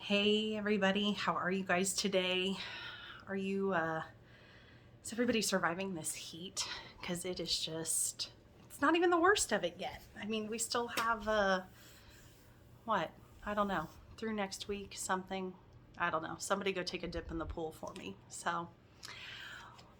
Hey everybody, how are you guys today? Are you is everybody surviving this heat? Because it is just, it's not even the worst of it yet. I mean, we still have what? I don't know. Through next week, something. I don't know. Somebody go take a dip in the pool for me. So,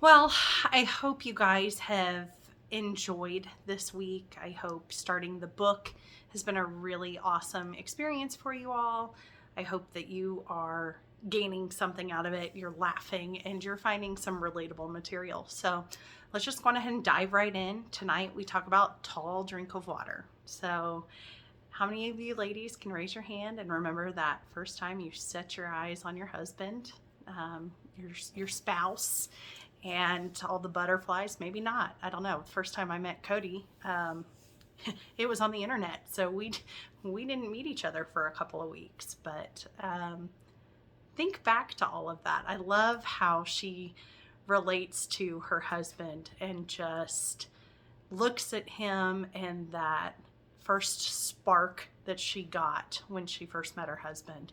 well, I hope you guys have enjoyed this week. I hope starting the book has been a really awesome experience for you all. I hope that you are gaining something out of it, you're laughing, and you're finding some relatable material. So let's just go ahead and dive right in. Tonight we talk about tall drink of water. So how many of you ladies can raise your hand and remember that first time you set your eyes on your husband, your spouse, and all the butterflies? Maybe not. I don't know. The first time I met Cody, it was on the internet, so we didn't meet each other for a couple of weeks. But think back to all of that. I love how she relates to her husband and just looks at him, and that first spark that she got when she first met her husband.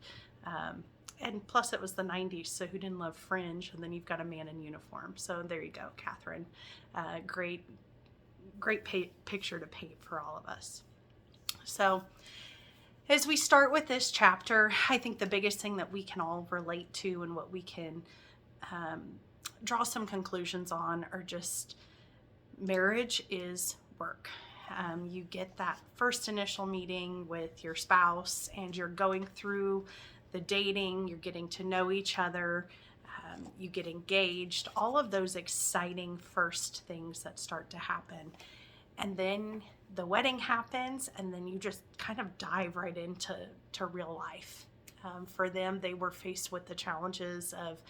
And plus, it was the 90s, so who didn't love fringe? And then you've got a man in uniform. So there you go, Kathryn. Great picture to paint for all of us. So as we start with this chapter, I think the biggest thing that we can all relate to and what we can draw some conclusions on are just marriage is work. You get that first initial meeting with your spouse and you're going through the dating, you're getting to know each other, you get engaged, all of those exciting first things that start to happen. And then the wedding happens, and then you just kind of dive right into real life. For them, they were faced with the challenges of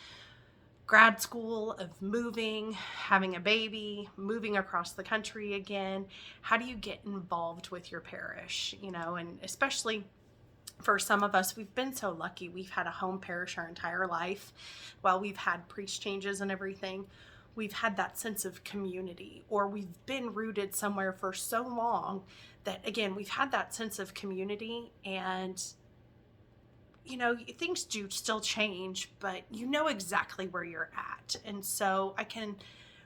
grad school, of moving, having a baby, moving across the country again. How do you get involved with your parish? And especially for some of us, we've been so lucky. We've had a home parish our entire life. While we've had priest changes and everything, we've had that sense of community, or we've been rooted somewhere for so long that, again, we've had that sense of community. And things do still change, but you know exactly where you're at. And so I can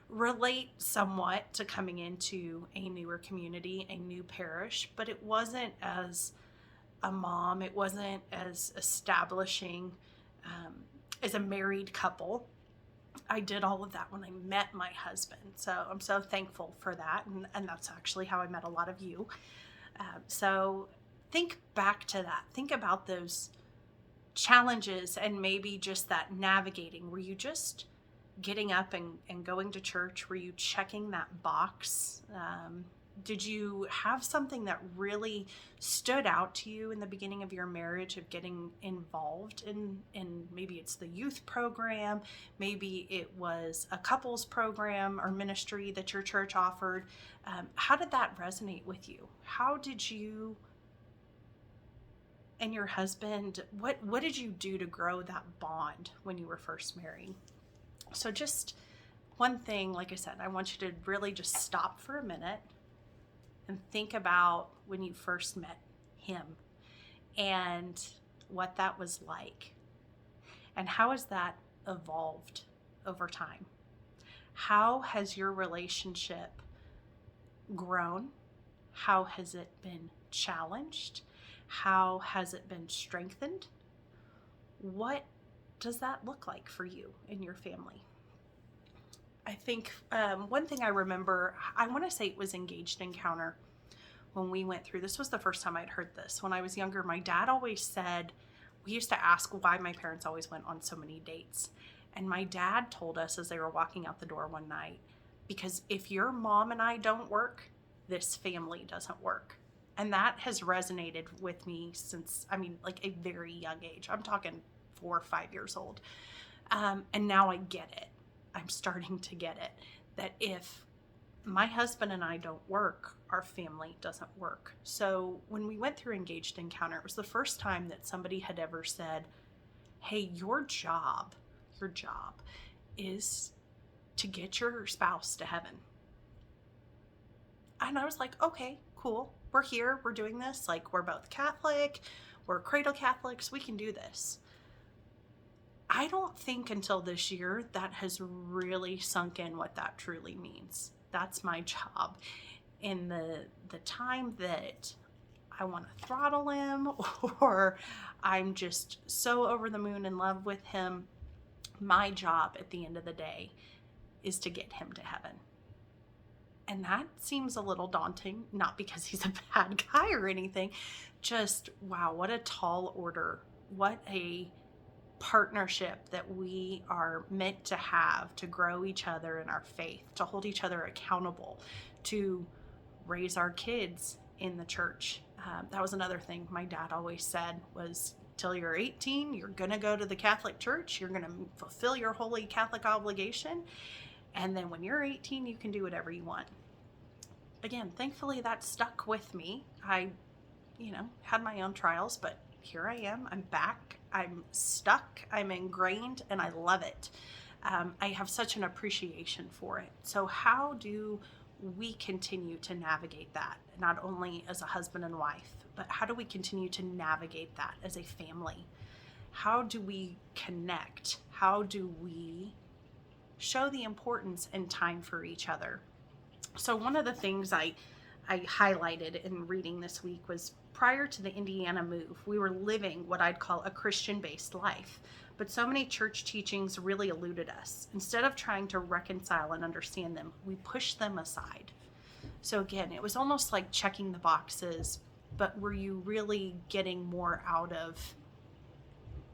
relate somewhat to coming into a newer community, a new parish, but it wasn't as a mom, it wasn't as establishing as a married couple. I did all of that when I met my husband, so I'm so thankful for that, and that's actually how I met a lot of you. So think back to that. Think about those challenges and maybe just that navigating. Were you just getting up and going to church? Were you checking that box? Did you have something that really stood out to you in the beginning of your marriage of getting involved in maybe it's the youth program, maybe it was a couples program or ministry that your church offered? How did that resonate with you? How did you and your husband, what did you do to grow that bond when you were first married? So just one thing, like I said, I want you to really just stop for a minute and think about when you first met him and what that was like. And how has that evolved over time? How has your relationship grown? How has it been challenged? How has it been strengthened? What does that look like for you and your family? I think one thing I remember, I want to say it was Engaged Encounter when we went through, this was the first time I'd heard this. When I was younger, my dad always said, we used to ask why my parents always went on so many dates. And my dad told us as they were walking out the door one night, because if your mom and I don't work, this family doesn't work. And that has resonated with me since, like a very young age. I'm talking 4 or 5 years old. And now I get it. I'm starting to get it, that if my husband and I don't work, our family doesn't work. So when we went through Engaged Encounter, it was the first time that somebody had ever said, hey, your job is to get your spouse to heaven. And I was like, okay, cool. We're here. We're doing this. Like, we're both Catholic. We're cradle Catholics. We can do this. I don't think until this year that has really sunk in what that truly means. That's my job. In the time that I want to throttle him or I'm just so over the moon in love with him, my job at the end of the day is to get him to heaven. And that seems a little daunting, not because he's a bad guy or anything, just wow, what a tall order. What a partnership that we are meant to have to grow each other in our faith, to hold each other accountable, to raise our kids in the church. That was another thing my dad always said was, till you're 18, you're going to go to the Catholic Church. You're going to fulfill your holy Catholic obligation. And then when you're 18, you can do whatever you want. Again, thankfully that stuck with me. I, had my own trials, but here I am. I'm back. I'm stuck. I'm ingrained, and I love it. I have such an appreciation for it. So how do we continue to navigate that, not only as a husband and wife, but how do we continue to navigate that as a family? How do we connect? How do we show the importance and time for each other? So one of the things I highlighted in reading this week was, prior to the Indiana move, we were living what I'd call a Christian-based life. But so many church teachings really eluded us. Instead of trying to reconcile and understand them, we pushed them aside. So again, it was almost like checking the boxes, but were you really getting more out of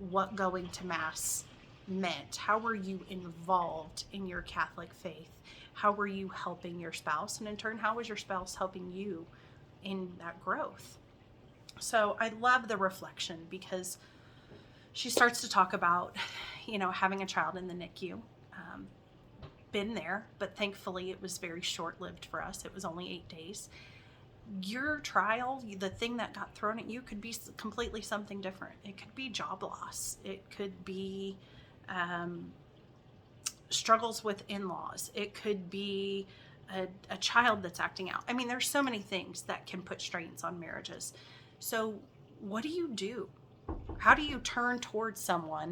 what going to Mass meant? How were you involved in your Catholic faith? How were you helping your spouse? And in turn, how was your spouse helping you in that growth? So I love the reflection, because she starts to talk about, having a child in the NICU. Been there, but thankfully it was very short-lived for us. It was only 8 days. Your trial, the thing that got thrown at you, could be completely something different. It could be job loss. It could be struggles with in-laws. It could be a child that's acting out. I mean, there's so many things that can put strains on marriages. So what do you do? How do you turn towards someone